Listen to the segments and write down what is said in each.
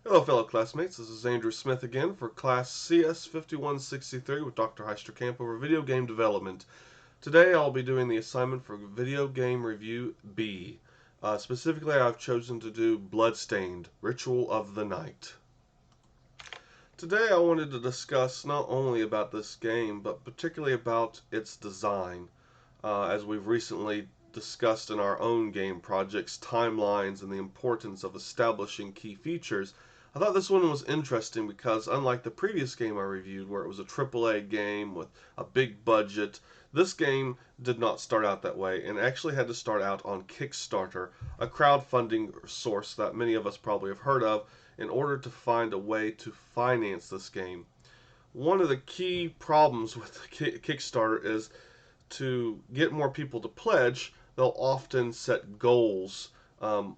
Hello, fellow classmates. This is Andrew Smith again for class CS 5163 with Dr. Heisterkamp over video game development. Today I'll be doing the assignment for Video Game Review B. Specifically, I've chosen to do Bloodstained Ritual of the Night. Today I wanted to discuss not only about this game, but particularly about its design. As we've recently discussed in our own game projects, timelines, and the importance of establishing key features, I thought this one was interesting because unlike the previous game I reviewed where it was a AAA game with a big budget, this game did not start out that way and actually had to start out on Kickstarter, a crowdfunding source that many of us probably have heard of, in order to find a way to finance this game. One of the key problems with Kickstarter is to get more people to pledge, they'll often set goals,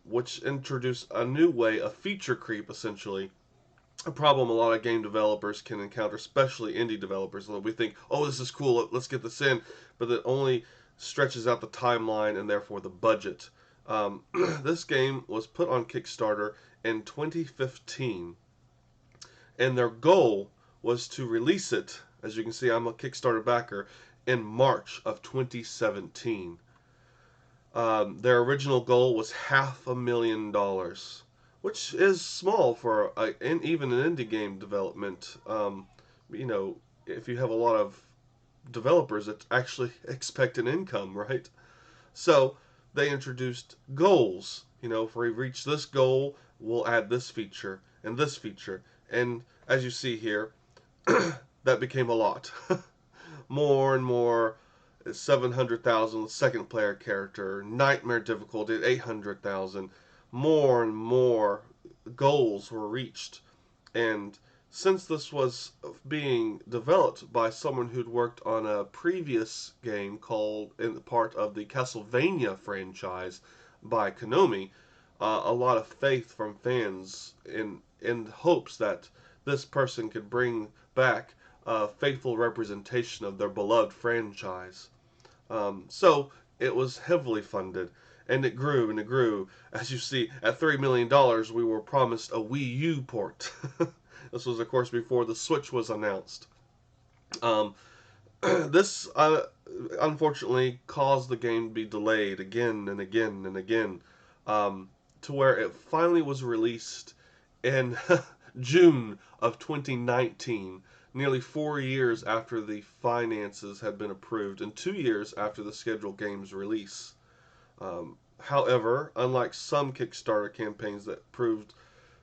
which introduce a new way of feature creep, essentially. A problem a lot of game developers can encounter, especially indie developers. We think, oh, this is cool, let's get this in, but it only stretches out the timeline and therefore the budget. This game was put on Kickstarter in 2015, and their goal was to release it. As you can see, I'm a Kickstarter backer in March of 2017. Their original goal was $500,000, which is small for even an indie game development. You know, if you have a lot of developers that actually expect an income, right? So they introduced goals. You know, if we reach this goal, we'll add this feature and this feature. And as you see here, that became a lot. More and more, 700,000 second player character, nightmare difficulty at 800,000. More and more goals were reached. And since this was being developed by someone who'd worked on a previous game called, in part of the Castlevania franchise by Konami, a lot of faith from fans in hopes that this person could bring back a faithful representation of their beloved franchise. So it was heavily funded, and it grew and it grew. As you see, at $3 million, we were promised a Wii U port. This was, of course, before the Switch was announced. Um, this, unfortunately, caused the game to be delayed again and again and again, to where it finally was released in June of 2019, nearly 4 years after the finances had been approved and 2 years after the scheduled game's release. However, unlike some Kickstarter campaigns that proved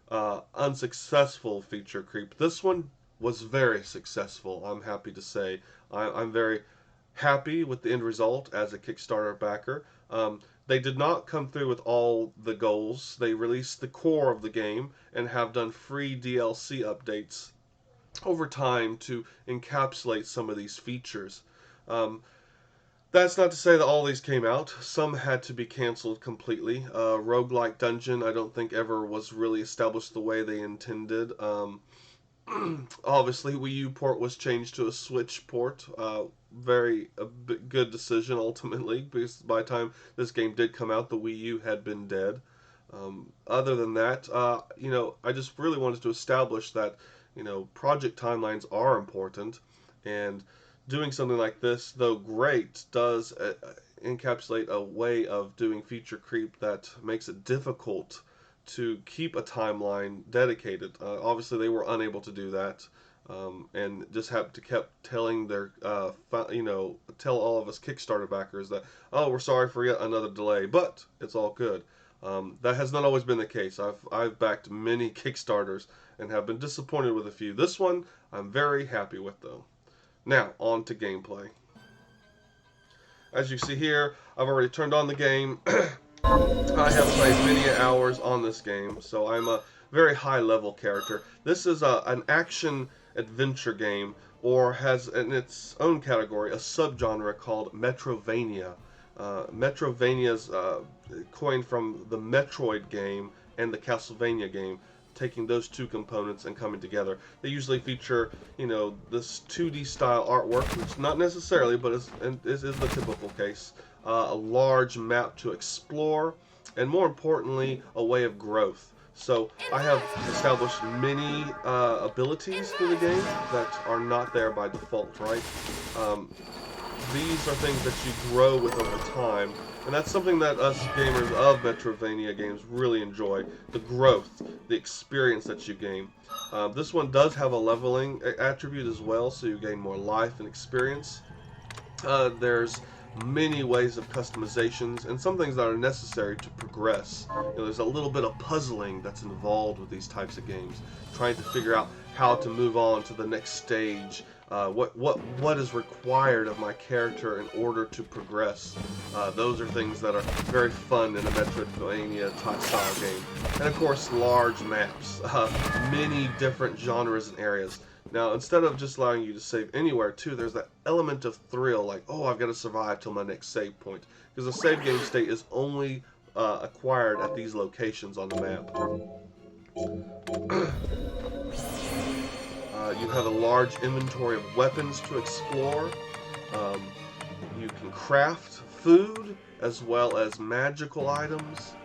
unsuccessful feature creep, this one was very successful, I'm happy to say. I'm very happy with the end result as a Kickstarter backer. They did not come through with all the goals. They released the core of the game and have done free DLC updates over time to encapsulate some of these features. Um, that's not to say that all these came out. Some had to be canceled completely. Roguelike Dungeon, I don't think ever was really established the way they intended. Obviously, Wii U port was changed to a Switch port. Very good decision ultimately, because by the time this game did come out, the Wii U had been dead. Other than that, I just really wanted to establish that, project timelines are important, and doing something like this, though great, does encapsulate a way of doing feature creep that makes it difficult to keep a timeline dedicated. Obviously, they were unable to do that, and just have to kept telling their, tell all of us Kickstarter backers that, oh, we're sorry for yet another delay, but it's all good. That has not always been the case. I've backed many Kickstarters and have been disappointed with a few. This one I'm very happy with though. Now on to gameplay. As you see here, I've already turned on the game. I have played many hours on this game, so I'm a very high level character. This is an action adventure game, or has in its own category a subgenre called Metrovania. Metrovania's coined from the Metroid game and the Castlevania game, taking those two components and coming together. They usually feature, this 2D style artwork, which not necessarily, but is the typical case. A large map to explore, and more importantly, a way of growth. So I have established many abilities through the game that are not there by default, right? These are things that you grow with over time, and that's something that us gamers of Metroidvania games really enjoy, the growth, the experience that you gain. This one does have a leveling attribute as well, so you gain more life and experience. There's many ways of customizations and some things that are necessary to progress. There's a little bit of puzzling that's involved with these types of games, trying to figure out how to move on to the next stage. What is required of my character in order to progress? Those are things that are very fun in a Metroidvania type style game. And of course, large maps, many different genres and areas. Now, instead of just allowing you to save anywhere, too, there's that element of thrill, like, oh, I've got to survive till my next save point. Because the save game state is only acquired at these locations on the map. You have a large inventory of weapons to explore. You can craft food as well as magical items.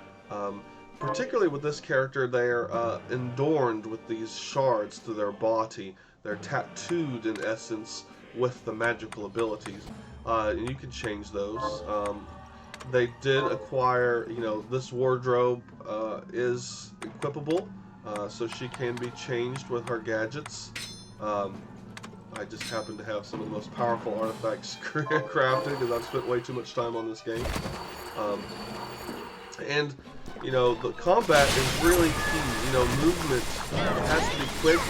Particularly with this character, they're adorned with these shards to their body. They're tattooed, in essence, with the magical abilities. And you can change those. They did acquire, this wardrobe is equipable, so she can be changed with her gadgets. I just happen to have some of the most powerful artifacts crafted because I've spent way too much time on this game. And the combat is really key. Movement has to be quick.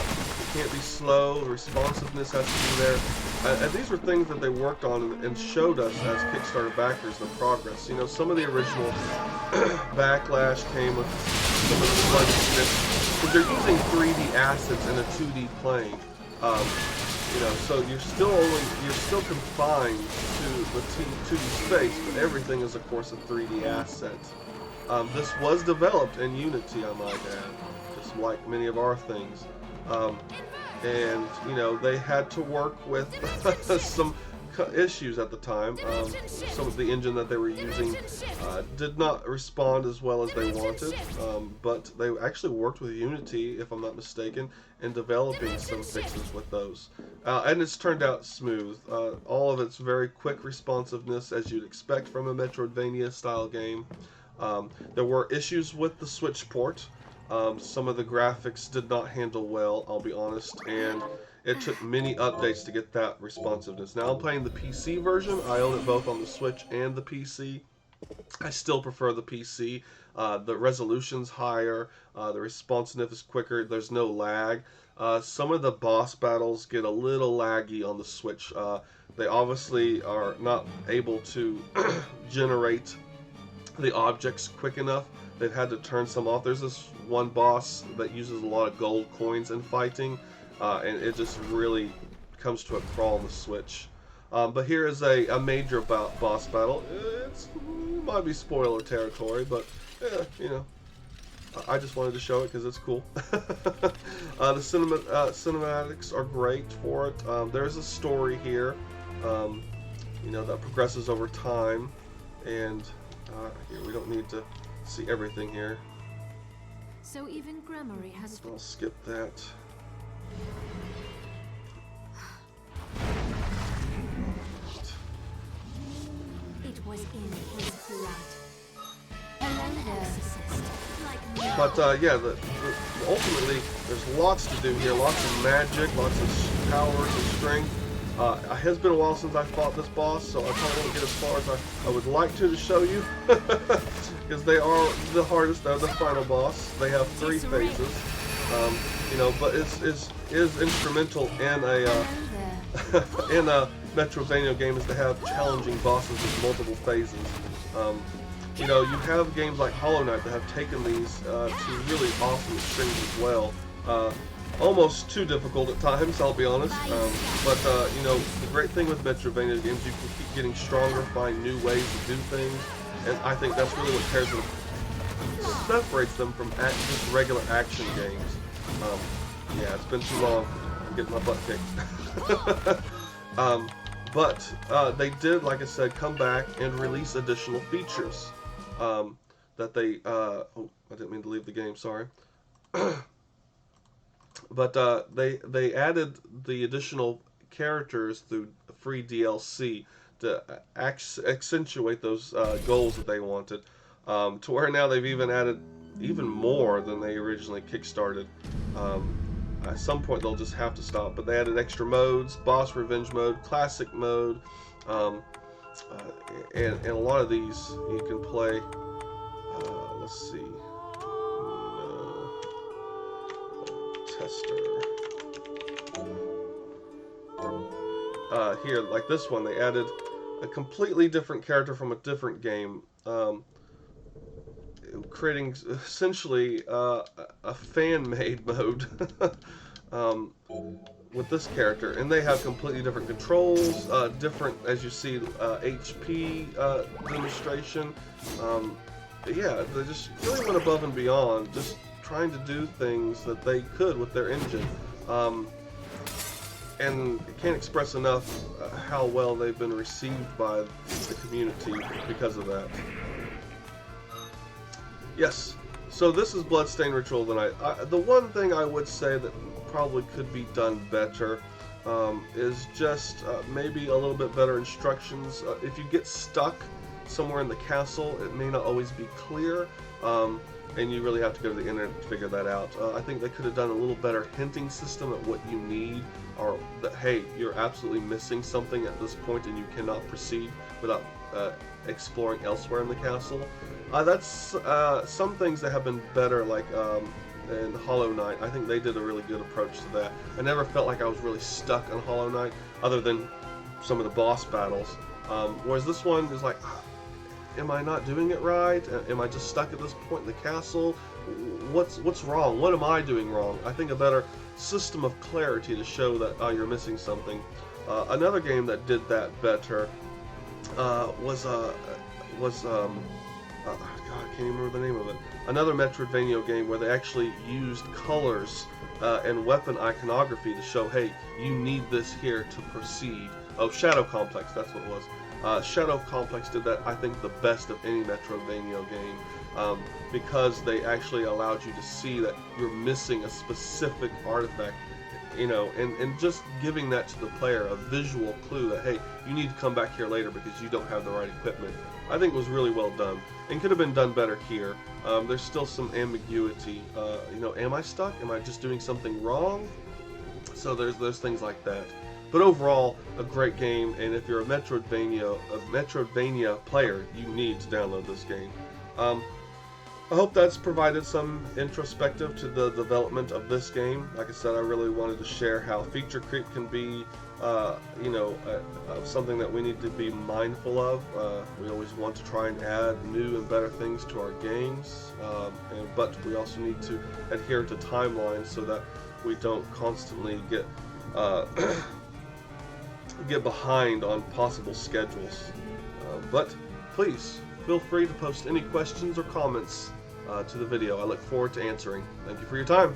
It can't be slow. The responsiveness has to be there. And these were things that they worked on and showed us as Kickstarter backers the progress. Some of the original backlash came with some of the sluggishness because they're using 3D assets in a 2D plane. So you're still confined to the 2D space, but everything is of course a 3D asset. This was developed in Unity, I might add, just like many of our things. And they had to work with some issues at the time. Some of the engine that they were using did not respond as well as they wanted, but they actually worked with Unity, if I'm not mistaken, in developing some fixes with those. And it's turned out smooth. All of it's very quick responsiveness, as you'd expect from a Metroidvania style game. There were issues with the Switch port. Some of the graphics did not handle well, I'll be honest, and it took many updates to get that responsiveness. Now I'm playing the PC version. I own it both on the Switch and the PC. I still prefer the PC. The resolution's higher, the responsiveness is quicker, there's no lag. Some of the boss battles get a little laggy on the Switch. They obviously are not able to generate the objects quick enough. They've had to turn some off. There's this one boss that uses a lot of gold coins in fighting, and it just really comes to a crawl on the Switch. But here is a major boss battle. It might be spoiler territory, but I just wanted to show it because it's cool. The cinematics are great for it. There's a story here, that progresses over time, and here we don't need to see everything here. So even Gramarye has. I'll skip that. It was in his blood. Hello there. But ultimately, there's lots to do here. Lots of magic, lots of powers and strength. It has been a while since I fought this boss, so I probably won't get as far as I would like to show you. Because they are the hardest, they're the final boss. They have 3 phases. But is instrumental in a Metroidvania game is to have challenging bosses with multiple phases. You have games like Hollow Knight that have taken these to really awesome extremes as well. Almost too difficult at times, I'll be honest. But the great thing with Metroidvania games, you can keep getting stronger, find new ways to do things, and I think that's really what separates them from just regular action games. Yeah, it's been too long. I'm getting my butt kicked. But they did, like I said, come back and release additional features that they. Oh, I didn't mean to leave the game. Sorry. But they added the additional characters through free DLC to accentuate those goals that they wanted. To where now they've even added even more than they originally kickstarted. At some point they'll just have to stop. But they added extra modes: boss revenge mode, classic mode, and a lot of these you can play. Let's see. No. Tester. Here, like this one, they added a completely different character from a different game, creating essentially a fan-made mode with this character, and they have completely different controls, different, as you see, HP demonstration. Yeah, they just really went above and beyond, just trying to do things that they could with their engine. And I can't express enough how well they've been received by the community because of that. Yes, so this is Bloodstained Ritual tonight. The one thing I would say that probably could be done better is just maybe a little bit better instructions. If you get stuck somewhere in the castle, it may not always be clear, and you really have to go to the internet to figure that out. I think they could have done a little better hinting system at what you need, or that, hey, you're absolutely missing something at this point and you cannot proceed without exploring elsewhere in the castle. That's some things that have been better, like in Hollow Knight. I think they did a really good approach to that. I never felt like I was really stuck on Hollow Knight, other than some of the boss battles. Whereas this one is like, am I not doing it right? Am I just stuck at this point in the castle? What's wrong? What am I doing wrong? I think a better system of clarity to show that you're missing something. Another game that did that better was God, I can't even remember the name of it. Another Metroidvania game where they actually used colors and weapon iconography to show, hey, you need this here to proceed. Oh, Shadow Complex, that's what it was. Shadow Complex did that, I think, the best of any Metroidvania game, because they actually allowed you to see that you're missing a specific artifact, you know, and just giving that to the player, a visual clue that, hey, you need to come back here later because you don't have the right equipment. I think was really well done, and could have been done better here. There's still some ambiguity. You know, am I stuck? Am I just doing something wrong? So there's things like that. But overall, a great game, and if you're a Metroidvania player, you need to download this game. I hope that's provided some introspective to the development of this game. Like I said, I really wanted to share how feature creep can be, you know, something that we need to be mindful of. We always want to try and add new and better things to our games, but we also need to adhere to timelines so that we don't constantly get behind on possible schedules. But please feel free to post any questions or comments to the video. I look forward to answering. Thank you for your time.